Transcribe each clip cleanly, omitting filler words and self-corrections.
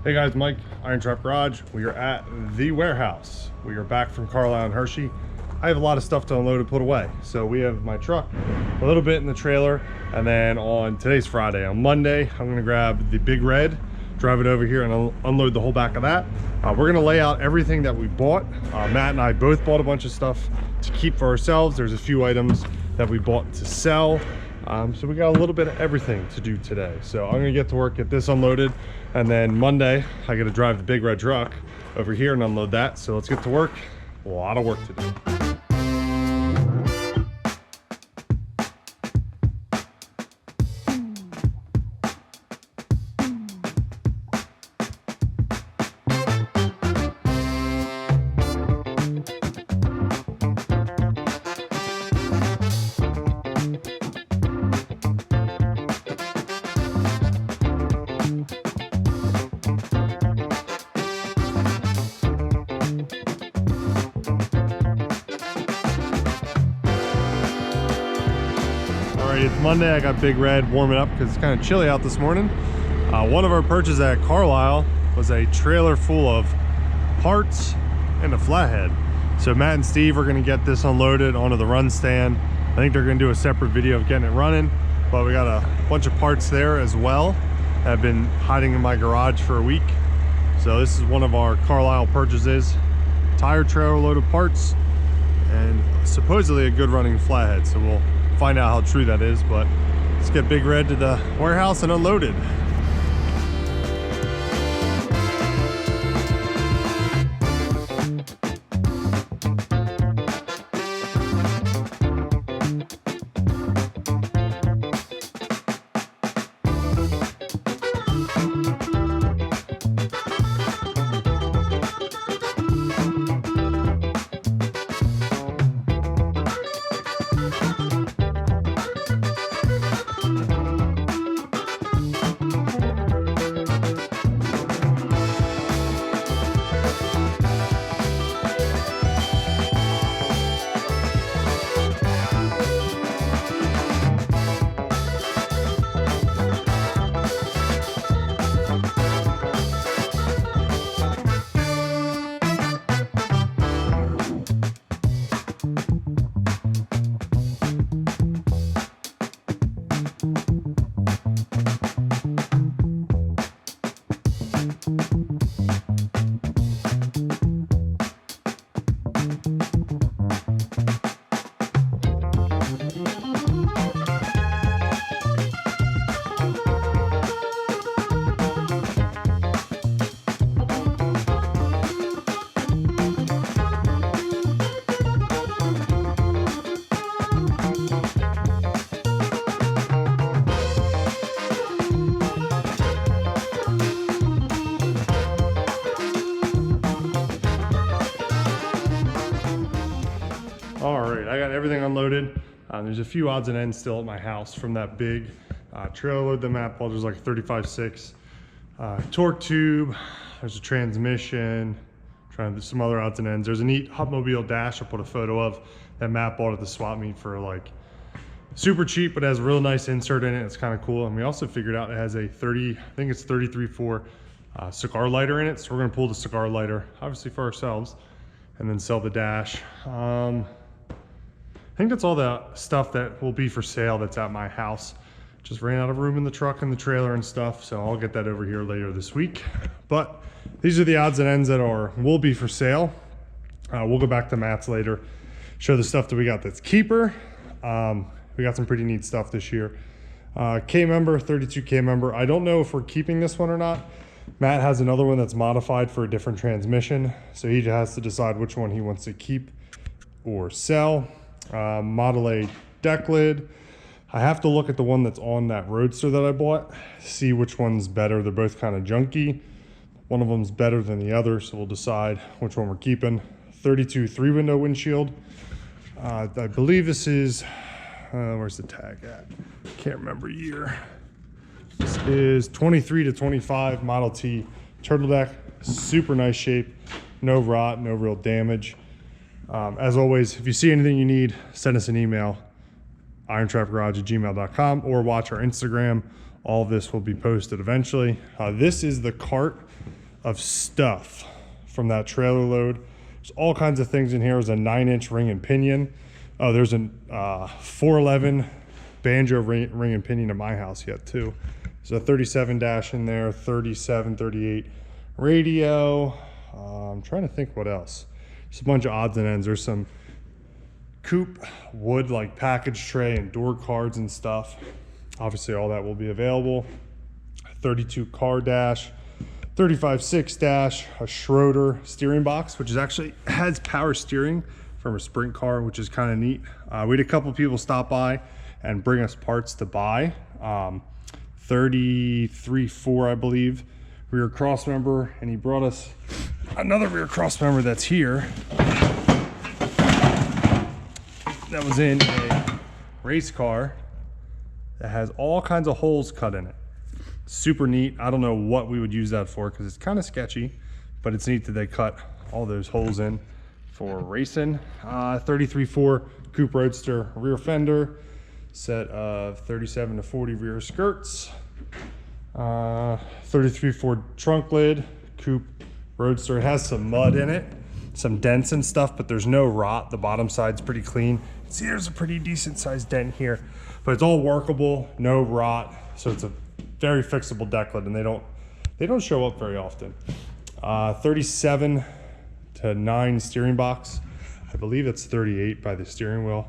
Hey guys, Mike, IronTrap Garage. We are at the warehouse. We are back from Carlisle and Hershey. I have a lot of stuff to unload and put away. So we have my truck, a little bit in the trailer, and then on today's Friday, on Monday, I'm gonna grab the big red, drive it over here and unload the whole back of that. We're gonna lay out everything that we bought. Matt and I both bought a bunch of stuff to keep for ourselves. There's a few items that we bought to sell. So we got a little bit of everything to do today. So I'm gonna get to work, get this unloaded, and then Monday I gotta drive the big red truck over here and unload that. So let's get to work. A lot of work to do. It's Monday. I got Big Red warming up because it's kind of chilly out this morning. One of our purchases at Carlisle was a trailer full of parts and a flathead. So Matt and Steve are going to get this unloaded onto the run stand. I think they're going to do a separate video of getting it running, but we got a bunch of parts there as well that have been hiding in my garage for a week. So this is one of our Carlisle purchases. Tire trailer load of parts and supposedly a good running flathead. So we'll find out how true that is, but let's get Big Red to the warehouse and unload it. All right, I got everything unloaded. There's a few odds and ends still at my house from that big trailer load the map bought. There's like a 35.6 torque tube. There's a transmission, some other odds and ends. There's a neat Hupmobile dash I put a photo of that Matt bought at the swap meet for like super cheap, but it has a real nice insert in it. It's kind of cool. And we also figured out it has a 33.4 cigar lighter in it. So we're gonna pull the cigar lighter, obviously for ourselves, and then sell the dash. I think that's all the stuff that will be for sale that's at my house. Just ran out of room in the truck and the trailer and stuff, so I'll get that over here later this week. But these are the odds and ends that will be for sale. We'll go back to Matt's later, show the stuff that we got that's keeper. We got some pretty neat stuff this year. K-member, 32 K-member. I don't know if we're keeping this one or not. Matt has another one that's modified for a different transmission, so he has to decide which one he wants to keep or sell. Model A deck lid. I have to look at the one that's on that Roadster that I bought, see which one's better. They're both kind of junky. One of them's better than the other, so we'll decide which one we're keeping. 32 3-window windshield. I believe this is, where's the tag at? Can't remember year. This is 23 to 25 Model T turtle deck. Super nice shape, no rot, no real damage. As always, if you see anything you need, send us an email, irontrapgarage@gmail.com, or watch our Instagram. All of this will be posted eventually. This is the cart of stuff from that trailer load. There's all kinds of things in here. There's a 9-inch ring and pinion. Oh, there's a 411 banjo ring and pinion in my house yet too. There's a 37 dash in there, 37, 38 radio. I'm trying to think what else. Just a bunch of odds and ends. There's some coupe wood like package tray and door cards and stuff. Obviously all that will be available. 32 car dash, 35.6 dash, a Schroeder steering box, which is actually has power steering from a sprint car, which is kind of neat. We had a couple people stop by and bring us parts to buy. 33.4, I believe, rear cross member, and he brought us another rear cross member that's here. That was in a race car that has all kinds of holes cut in it. Super neat. I don't know what we would use that for because it's kind of sketchy, but it's neat that they cut all those holes in for racing. 33.4 coupe roadster rear fender, set of 37 to 40 rear skirts. 33.4 trunk lid, coupe roadster. It has some mud in it, some dents and stuff, but there's no rot. The bottom side's pretty clean. See, there's a pretty decent sized dent here, but it's all workable, no rot. So it's a very fixable deck lid, and they don't show up very often. 37 to 9 steering box. I believe it's 38 by the steering wheel.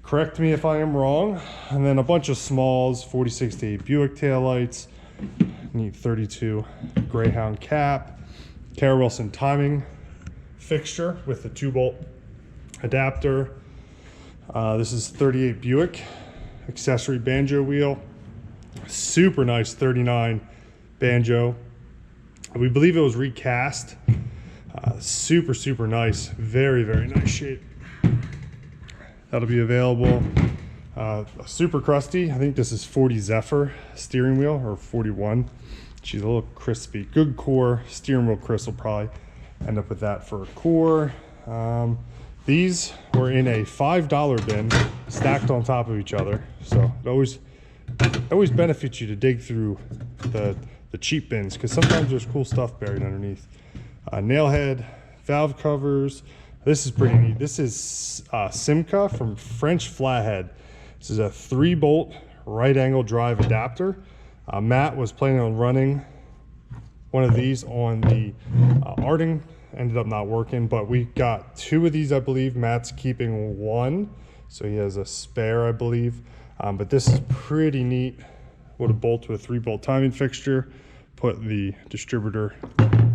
Correct me if I am wrong. And then a bunch of smalls, 46 to 8 Buick taillights, neat 32 Greyhound cap, Kara Wilson timing fixture with the 2-bolt adapter. This is 38 Buick accessory banjo wheel. Super nice 39 banjo. We believe it was recast. Super nice, very nice shape. That'll be available. Super crusty, I think this is 40 Zephyr steering wheel, or 41. She's a little crispy. Good core steering wheel. Chris will probably end up with that for a core. These were in a $5 bin stacked on top of each other, so it always benefits you to dig through the cheap bins, because sometimes there's cool stuff buried underneath. Nail head, valve covers. This is pretty neat. This is Simca from French Flathead. This is a 3-bolt right angle drive adapter. Matt was planning on running one of these on the Arting. Ended up not working, but we got 2 of these, I believe. Matt's keeping 1, so he has a spare, I believe. But this is pretty neat. Would have bolted with a 3-bolt timing fixture. Put the distributor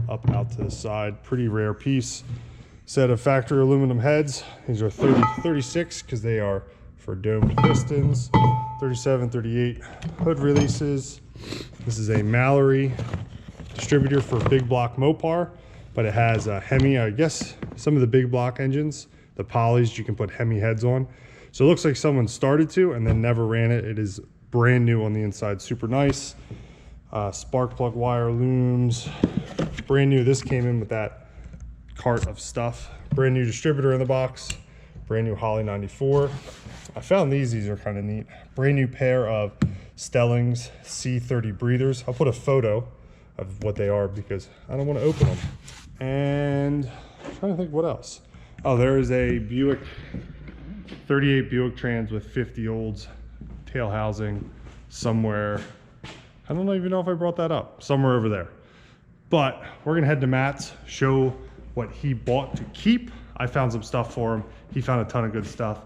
up out to the side. Pretty rare piece. Set of factory aluminum heads. These are 36 because they are for domed pistons. 37, 38 hood releases. This is a Mallory distributor for big block Mopar, but it has a Hemi. I guess some of the big block engines, the polys, you can put Hemi heads on. So it looks like someone started to and then never ran it. It is brand new on the inside, super nice. Spark plug wire looms, brand new. This came in with that cart of stuff. Brand new distributor in the box, brand new Holley 94. I found these are kind of neat. Brand new pair of Stellings C30 breathers. I'll put a photo of what they are because I don't want to open them. And I'm trying to think what else. Oh, there is a Buick 38 Buick Trans with 50 olds tail housing somewhere. I don't even know if I brought that up. Somewhere over there. But we're gonna head to Matt's, show what he bought to keep. I found some stuff for him. He found a ton of good stuff.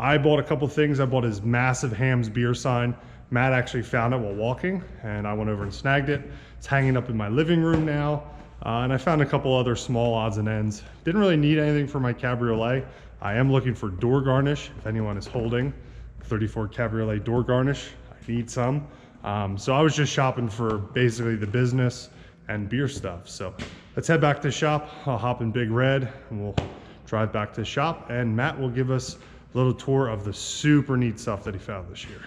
I bought a couple things. I bought his massive Ham's beer sign. Matt actually found it while walking, and I went over and snagged it. It's hanging up in my living room now. And I found a couple other small odds and ends. Didn't really need anything for my cabriolet. I am looking for door garnish. If anyone is holding 34 cabriolet door garnish, I need some. So I was just shopping for basically the business and beer stuff. So let's head back to the shop. I'll hop in Big Red and we'll drive back to the shop, and Matt will give us a little tour of the super neat stuff that he found this year.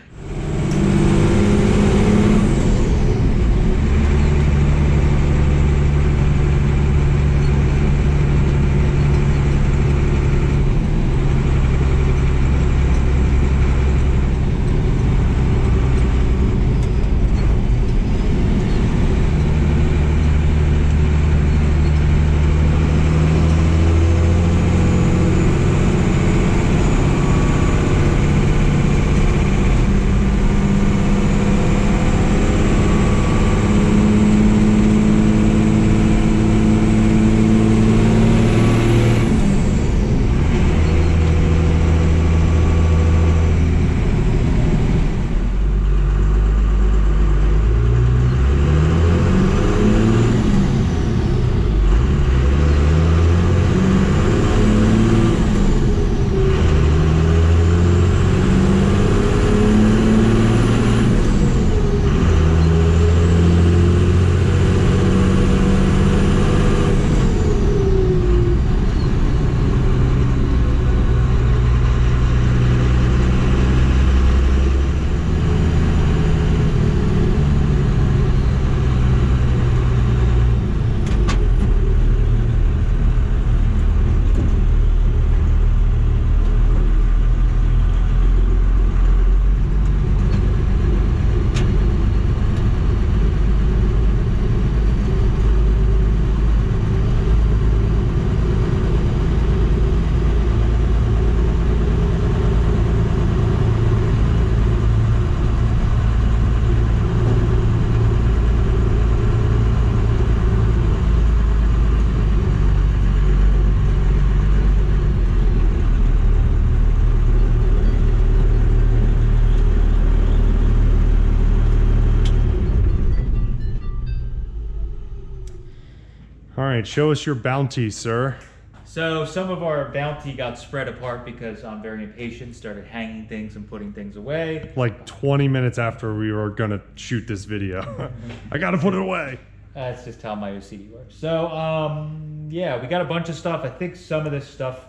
All right, show us your bounty, sir. So some of our bounty got spread apart because I'm very impatient, started hanging things and putting things away. Like 20 minutes after we were gonna shoot this video. I gotta put it away. That's just how my OCD works. So yeah, we got a bunch of stuff. I think some of this stuff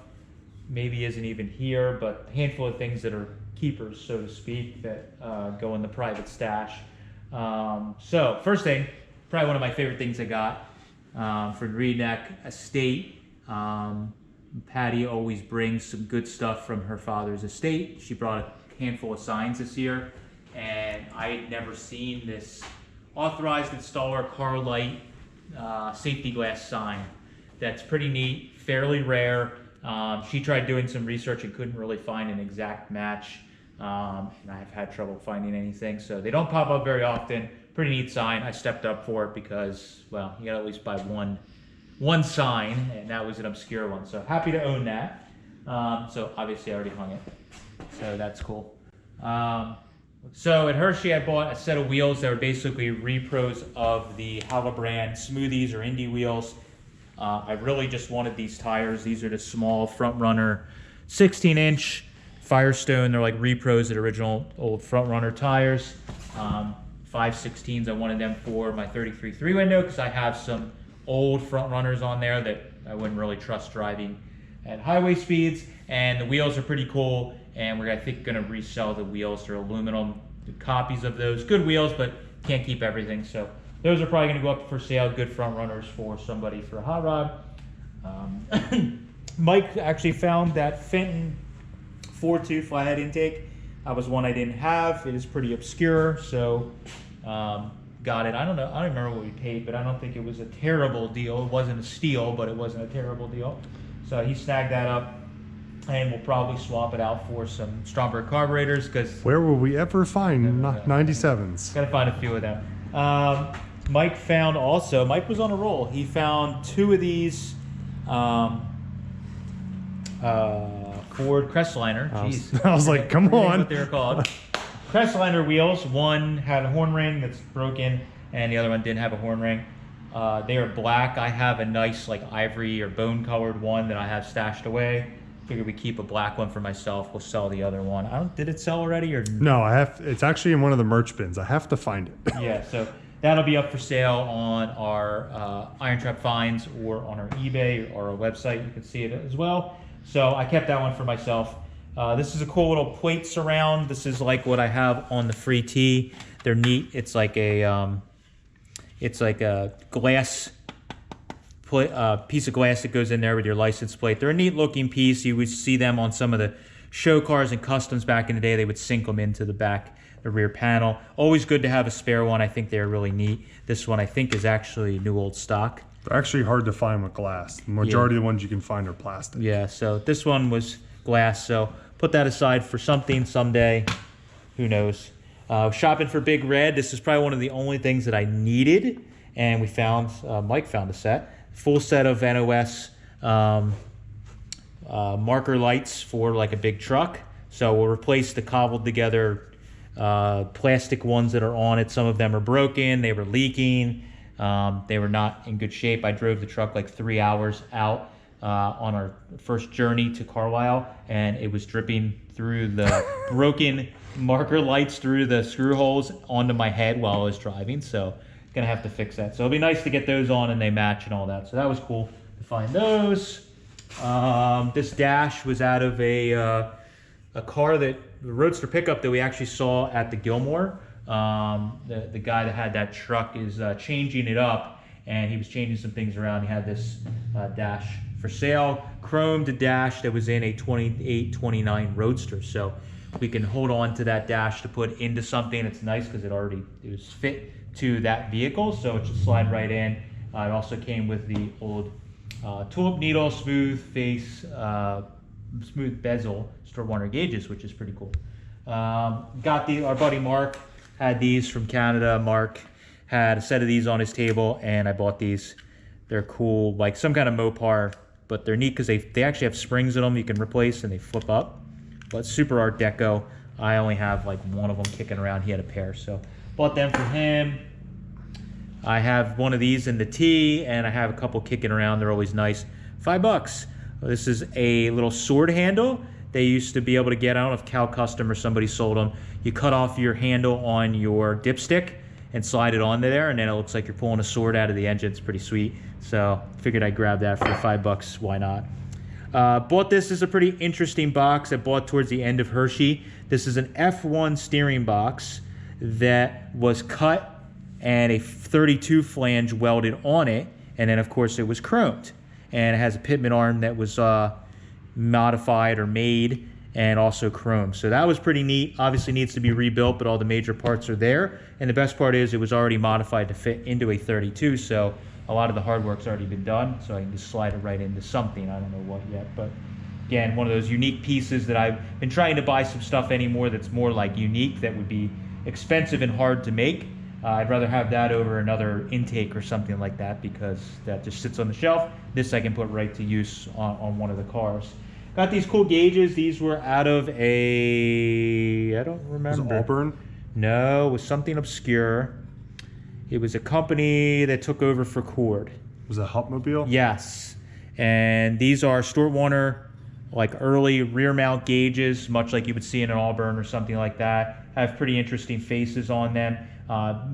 maybe isn't even here, but a handful of things that are keepers, so to speak, that go in the private stash. So first thing, probably one of my favorite things I got from Redneck Estate. Patty always brings some good stuff from her father's estate. She brought a handful of signs this year, and I had never seen this authorized installer Carlisle safety glass sign. That's pretty neat, fairly rare. She tried doing some research and couldn't really find an exact match, and I've had trouble finding anything, so they don't pop up very often. Pretty neat sign. I stepped up for it because, well, you gotta at least buy one sign, and that was an obscure one, so happy to own that. So obviously I already hung it, so that's cool. So at Hershey I bought a set of wheels that were basically repros of the Brand Smoothies or Indy wheels. I really just wanted these tires. These are the small Front Runner 16-inch Firestone. They're like repros of original old Front Runner tires. 5/16s, I wanted them for my 33 3-window because I have some old Front Runners on there that I wouldn't really trust driving at highway speeds. And the wheels are pretty cool, and we're, I think, gonna resell the wheels. They're aluminum copies of those. Good wheels, but can't keep everything. So those are probably gonna go up for sale. Good Front Runners for somebody for a hot rod. Mike actually found that Fenton 4.2 flathead intake. That was one I didn't have. It is pretty obscure, so got it. I don't know, I don't remember what we paid, but I don't think it was a terrible deal. It wasn't a steal, but it wasn't a terrible deal. So he snagged that up, and we'll probably swap it out for some Stromberg carburetors, because Where will we ever find 97s? gotta find a few of them. Mike found also, Mike was on a roll. He found 2 of these Ford Crestliner. Jeez. I was like, come on. What they're called. Crestliner wheels. One had a horn ring that's broken, and the other one didn't have a horn ring. They are black. I have a nice like ivory or bone colored one that I have stashed away. Figured we keep a black one for myself. We'll sell the other one. Did it sell already or? No, I have. It's actually in one of the merch bins. I have to find it. Yeah, so that'll be up for sale on our IronTrap finds or on our eBay or our website. You can see it as well. So I kept that one for myself. This is a cool little plate surround. This is like what I have on the free tee. They're neat. It's like a glass piece of glass that goes in there with your license plate. They're a neat looking piece. You would see them on some of the show cars and customs back in the day. They would sink them into the rear panel. Always good to have a spare one. I think they're really neat. This one I think is actually new old stock. They're actually hard to find with glass. The majority of the ones you can find are plastic. Yeah, so this one was glass, so put that aside for something someday. Who knows? Shopping for Big Red. This is probably one of the only things that I needed, and we found, Mike found a set. Full set of NOS marker lights for like a big truck. So we'll replace the cobbled together plastic ones that are on it. Some of them are broken, they were leaking, they were not in good shape. I drove the truck like 3 hours out on our first journey to Carlisle, and it was dripping through the broken marker lights through the screw holes onto my head while I was driving. So gonna have to fix that. So it'll be nice to get those on and they match and all that. So that was cool to find those. This dash was out of a car the Roadster pickup that we actually saw at the Gilmore. The guy that had that truck is changing it up, and he was changing some things around. He had this dash for sale, chromed dash that was in a 28-29 Roadster. So we can hold on to that dash to put into something. It's nice because it was fit to that vehicle, so it should slide right in. It also came with the old tulip needle, smooth face, smooth bezel, Stuart Warner gauges, which is pretty cool. Got our buddy Mark had these from Canada. Mark had a set of these on his table, and I bought these. They're cool, like some kind of Mopar, but they're neat because they actually have springs in them you can replace, and they flip up. But super Art Deco. I only have like one of them kicking around. He had a pair, so bought them for him. I have one of these in the T, and I have a couple kicking around. They're always nice. $5. This is a little sword handle. They used to be able to get, I don't know if Cal Custom or somebody sold them. You cut off your handle on your dipstick and slide it onto there, and then it looks like you're pulling a sword out of the engine. It's pretty sweet. So figured I'd grab that for $5. Why not? Bought this. This is a pretty interesting box I bought towards the end of Hershey. This is an F1 steering box that was cut and a 32 flange welded on it, and then of course it was chromed, and it has a pitman arm that was modified or made and also chrome. So that was pretty neat. Obviously needs to be rebuilt, but all the major parts are there, and the best part is it was already modified to fit into a 32, so a lot of the hard work's already been done, so I can just slide it right into something. I don't know what yet, but again, one of those unique pieces that I've been trying to buy some stuff anymore that's more like unique, that would be expensive and hard to make. I'd rather have that over another intake or something like that, because that just sits on the shelf. This I can put right to use on one of the cars. Got these cool gauges. These were out of a, I don't remember. Was it Auburn? No, it was something obscure. It was a company that took over for Cord. Was it Hupmobile? Yes. And these are Stuart Warner, like early rear mount gauges, much like you would see in an Auburn or something like that. Have pretty interesting faces on them.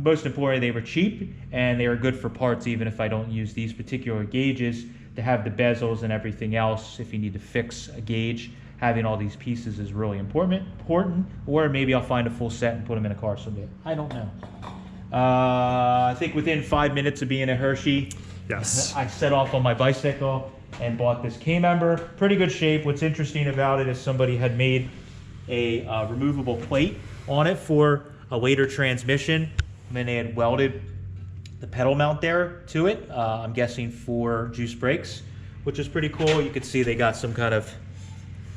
Most importantly, they were cheap, and they are good for parts, even if I don't use these particular gauges. To have the bezels and everything else, if you need to fix a gauge, having all these pieces is really important. Or maybe I'll find a full set and put them in a car someday. I don't know. I think within 5 minutes of being at Hershey, Yes. I set off on my bicycle and bought this K-member. Pretty good shape. What's interesting about it is somebody had made a removable plate on it for a later transmission, and then they had welded the pedal mount there to it. I'm guessing for juice brakes, which is pretty cool. You can see they got some kind of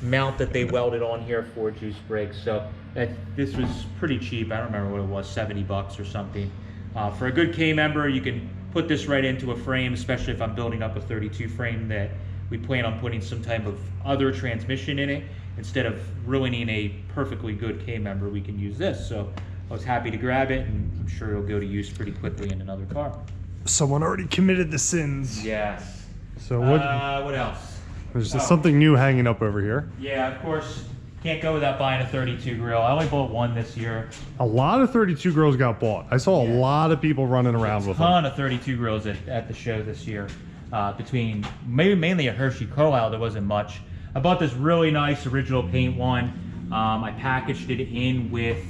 mount that they welded on here for juice brakes. So this was pretty cheap. I don't remember what it was, 70 bucks or something. For a good K-member, you can put this right into a frame, especially if I'm building up a 32 frame that we plan on putting some type of other transmission in it. Instead of ruining a perfectly good K-member, we can use this. So I was happy to grab it, and I'm sure it'll go to use pretty quickly in another car. Someone already committed the sins. Yes. So What else? there's just something new hanging up over here. Yeah, of course, can't go without buying a 32 grill. I only bought one this year. A lot of 32 grills got bought. I saw a lot of people running around with them. A ton of 32 grills at the show this year. Between mainly at Hershey, Carlisle, there wasn't much. I bought this really nice original paint one. I packaged it in with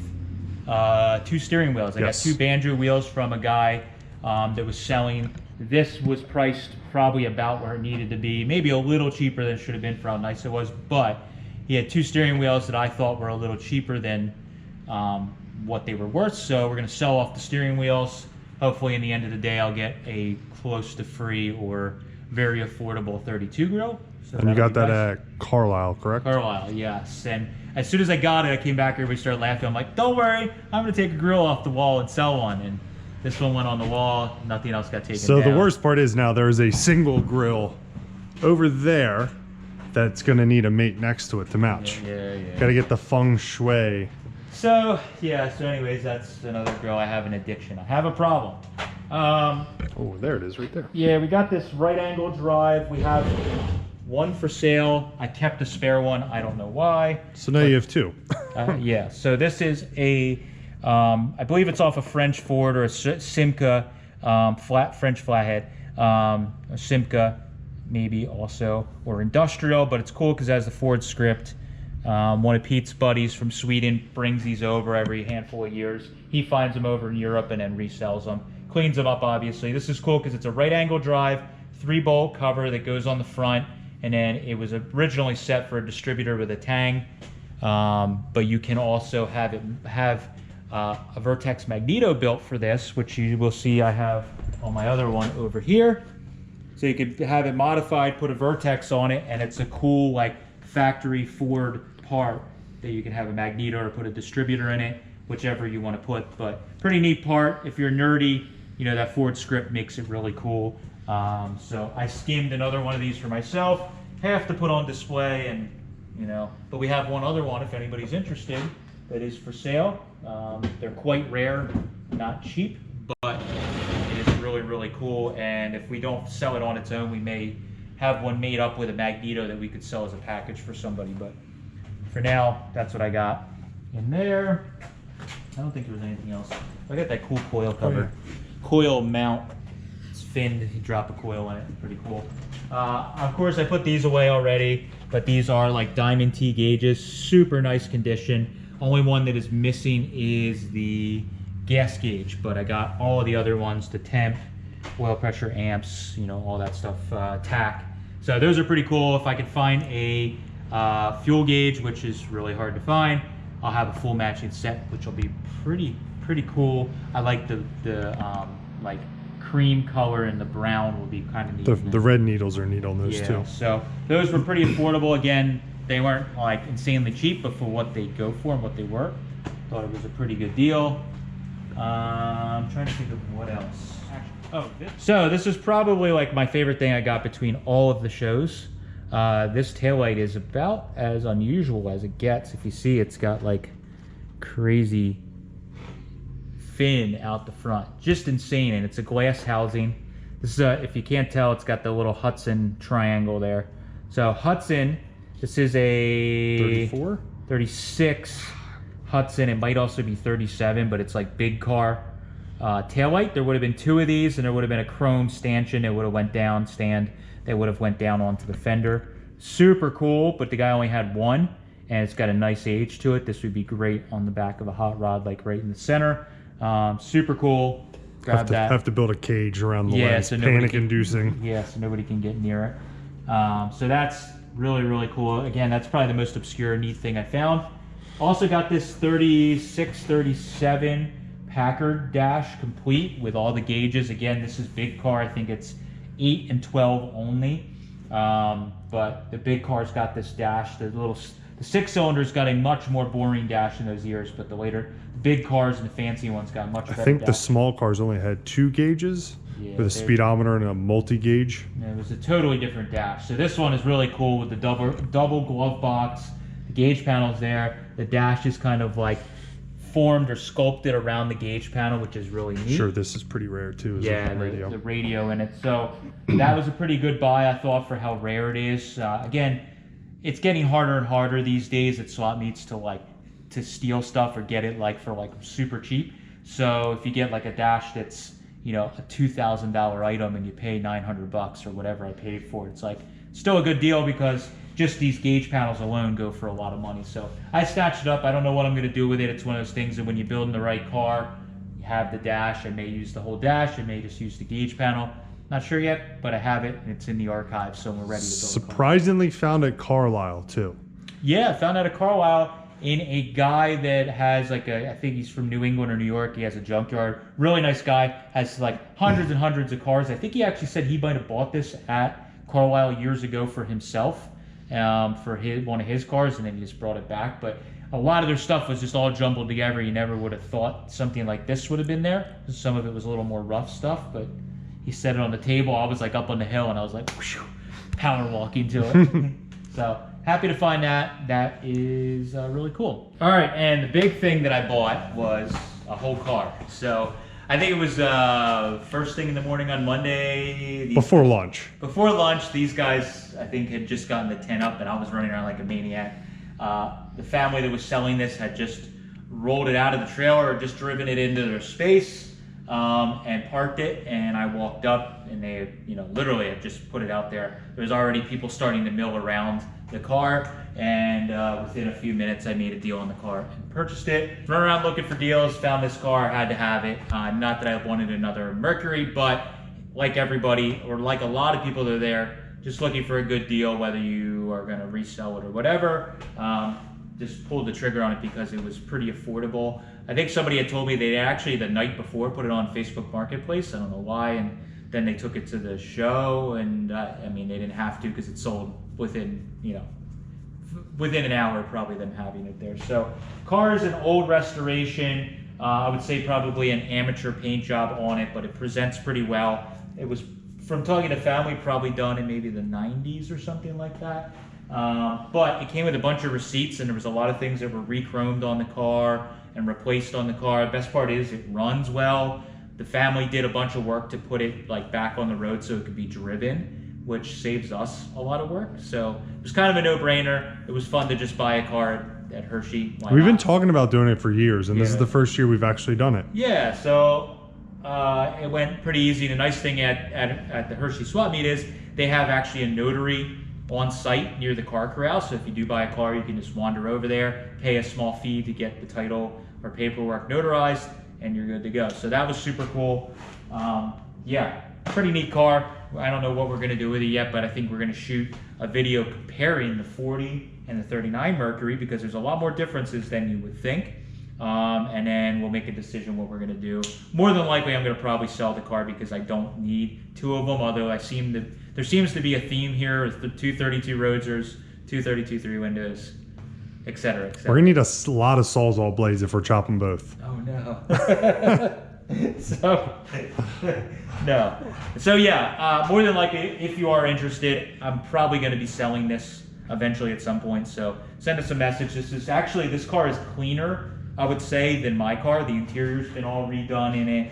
2 steering wheels. I got 2 banjo wheels from a guy that was selling. This was priced probably about where it needed to be, maybe a little cheaper than it should have been for how nice it was, but he had 2 steering wheels that I thought were a little cheaper than what they were worth, so we're going to sell off the steering wheels. Hopefully in the end of the day I'll get a close to free or very affordable 32 grill. So And you got that at Carlisle, correct? Carlisle, yes. And as soon as I got it, I came back, everybody started laughing. I'm like, don't worry, I'm going to take a grill off the wall and sell one. And this one went on the wall, nothing else got taken So down. the worst part is now there's a single grill over there that's going to need a mate next to it to match. Yeah. Got to get the feng shui. So, yeah, so anyways, that's another grill. I have an addiction. I have a problem. Oh, there it is right there. Yeah, we got this right angle drive. We have one for sale. I kept a spare one. I don't know why. So now you have 2. Yeah, so this is a, I believe it's off a French Ford or a Simca French flathead, a Simca maybe also, or industrial, but it's cool because it has the Ford script. One of Pete's buddies from Sweden brings these over every handful of years. He finds them over in Europe and then resells them. Cleans them up, obviously. This is cool because it's a right angle drive, 3-bolt cover that goes on the front, and then it was originally set for a distributor with a tang, but you can also have a Vertex Magneto built for this, which you will see I have on my other one over here. So you could have it modified, put a Vertex on it, and it's a cool like factory Ford part that you can have a Magneto or put a distributor in it, whichever you want to put. But pretty neat part. If you're nerdy, you know, that Ford script makes it really cool. So I skimmed another one of these for myself, half to put on display, and you know, but we have one other one if anybody's interested that is for sale. They're quite rare, not cheap, but it is really, really cool. And if we don't sell it on its own, we may have one made up with a magneto that we could sell as a package for somebody. But for now, that's what I got in there. I don't think there was anything else. I got that cool coil cover. Coil mount. It's finned. You drop a coil in it. Pretty cool. Of course, I put these away already, but these are like diamond T gauges. Super nice condition. Only one that is missing is the gas gauge, but I got all of the other ones, the temp, oil pressure, amps, you know, all that stuff, tack. So those are pretty cool. If I can find a fuel gauge, which is really hard to find, I'll have a full matching set, which will be pretty cool. I like the like cream color, and the brown will be kind of neat. The red needles are neat on those too. So those were pretty affordable. Again, they weren't like insanely cheap, but for what they go for and what they were, thought it was a pretty good deal. I'm trying to think of what else. So this is probably like my favorite thing I got between all of the shows. This taillight is about as unusual as it gets. If you see, it's got like crazy fin out the front, just insane. And it's a glass housing. This is if you can't tell, it's got the little Hudson triangle there. So Hudson, this is a 34, 36 Hudson. It might also be 37, but it's like big car taillight. There would have been two of these, and there would have been a chrome stanchion that would have went down, stand that would have went down onto the fender. Super cool, but the guy only had one, and it's got a nice age to it. This would be great on the back of a hot rod, like right in the center. Super cool. Grab that. Have to build a cage around the lens. So panic inducing. Yeah, so nobody can get near it. So that's really cool. Again, that's probably the most obscure neat thing I found. Also got this 36, 37 Packard dash complete with all the gauges. Again, this is big car. I think it's 8 and 12 only. But the big car's got this dash. The 6-cylinder's got a much more boring dash in those years, but the big cars and the fancy ones got much better. I think dash. the small cars only had 2 gauges with a speedometer and a multi-gauge. It was a totally different dash. So this one is really cool with the double glove box. The gauge panel's there. The dash is kind of like formed or sculpted around the gauge panel, which is really neat. Sure, this is pretty rare too. The radio in it. So that was a pretty good buy, I thought, for how rare it is. Again, it's getting harder and harder these days at swap meets to steal stuff or get it like for super cheap. So if you get like a dash that's, you know, a $2,000 item and you pay $900 or whatever I paid for it, it's like still a good deal because just these gauge panels alone go for a lot of money. So I snatched it up. I don't know what I'm going to do with it. It's one of those things that when you're building the right car, you have the dash. I may use the whole dash. I may just use the gauge panel. Not sure yet, but I have it and it's in the archive, so we're ready to build. Surprisingly found at Carlisle too. Yeah, found out at Carlisle in a guy that has like I think he's from New England or New York. He has a junkyard. Really nice guy. Has like hundreds and hundreds of cars. I think he actually said he might have bought this at Carlisle years ago for himself, for one of his cars, and then he just brought it back. But a lot of their stuff was just all jumbled together. You never would have thought something like this would have been there. Some of it was a little more rough stuff, but he set it on the table. I was like up on the hill, and I was like whoosh, power walking to it. So happy to find that. That is really cool. All right, and the big thing that I bought was a whole car. So I think it was first thing in the morning on Monday. Before lunch. Before lunch, these guys, I think, had just gotten the tent up, and I was running around like a maniac. The family that was selling this had just rolled it out of the trailer or just driven it into their space and parked it, and I walked up, and they, you know, literally had just put it out there. There was already people starting to mill around the car, and within a few minutes I made a deal on the car and purchased it. Run around looking for deals, found this car, had to have it. Not that I wanted another Mercury, but like everybody, or like a lot of people that are there, just looking for a good deal, whether you are going to resell it or whatever. Just pulled the trigger on it because it was pretty affordable. I think somebody had told me they actually the night before put it on Facebook Marketplace. I don't know why, and then they took it to the show, and I mean, they didn't have to because it sold within, you know, within an hour probably them having it there. So car is an old restoration. I would say probably an amateur paint job on it, but it presents pretty well. It was, from talking to family, probably done in maybe the 90s or something like that. But it came with a bunch of receipts, and there was a lot of things that were re-chromed on the car and replaced on the car. The best part is it runs well. The family did a bunch of work to put it like back on the road so it could be driven, which saves us a lot of work. So it was kind of a no-brainer. It was fun to just buy a car at Hershey. Why We've not? been talking about doing it for years, and this is Yeah. the first year we've actually done it. Yeah, so it went pretty easy. The nice thing at the Hershey swap meet is they have actually a notary on site near the car corral. So if you do buy a car, you can just wander over there, pay a small fee to get the title or paperwork notarized, and you're good to go. So that was super cool. Yeah, pretty neat car. I don't know what we're gonna do with it yet, but I think we're gonna shoot a video comparing the 40 and the 39 Mercury because there's a lot more differences than you would think. And then we'll make a decision what we're gonna do. More than likely, I'm gonna probably sell the car because I don't need two of them. Although there seems to be a theme here: the 232 Roadsers, 232 three windows, etc. We're gonna need a lot of Sawzall blades if we're chopping both. Oh no. So yeah, more than likely, if you are interested, I'm probably going to be selling this eventually at some point. So send us a message. This car is cleaner, I would say, than my car. The interior's been all redone in it,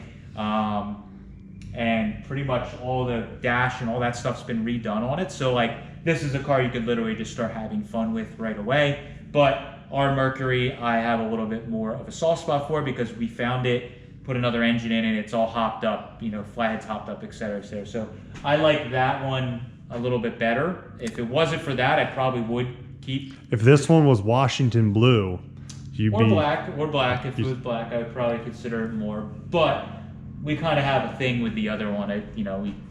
and pretty much all the dash and all that stuff's been redone on it. So like, this is a car you could literally just start having fun with right away. But our Mercury, I have a little bit more of a soft spot for because we found it, put another engine in it, it's all hopped up, you know, flatheads hopped up, etc., etc. So I like that one a little bit better. If it wasn't for that, I probably would keep. If this one was Washington blue, black. If it was black, I would probably consider it more. But we kind of have a thing with the other one.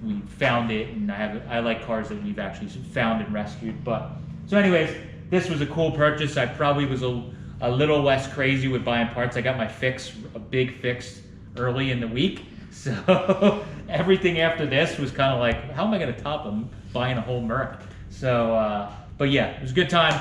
We found it, and I like cars that we've actually found and rescued. But so, anyways, this was a cool purchase. I probably was a little less crazy with buying parts. I got my a big fix early in the week. So everything after this was kind of like, how am I going to top them buying a whole Merc? So, but yeah, it was a good time.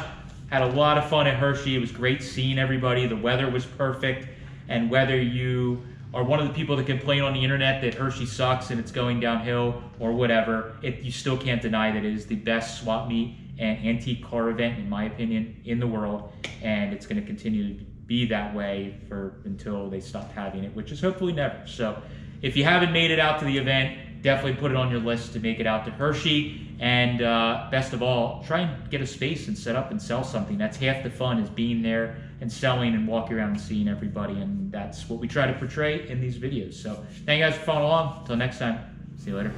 Had a lot of fun at Hershey. It was great seeing everybody. The weather was perfect. And whether you are one of the people that complain on the internet that Hershey sucks and it's going downhill or whatever, you still can't deny that it is the best swap meet and antique car event, in my opinion, in the world. And it's going to continue to be that way until they stop having it, which is hopefully never. So if you haven't made it out to the event, definitely put it on your list to make it out to Hershey. And best of all, try and get a space and set up and sell something. That's half the fun, is being there and selling and walking around and seeing everybody. And that's what we try to portray in these videos. So thank you guys for following along. Until next time, see you later.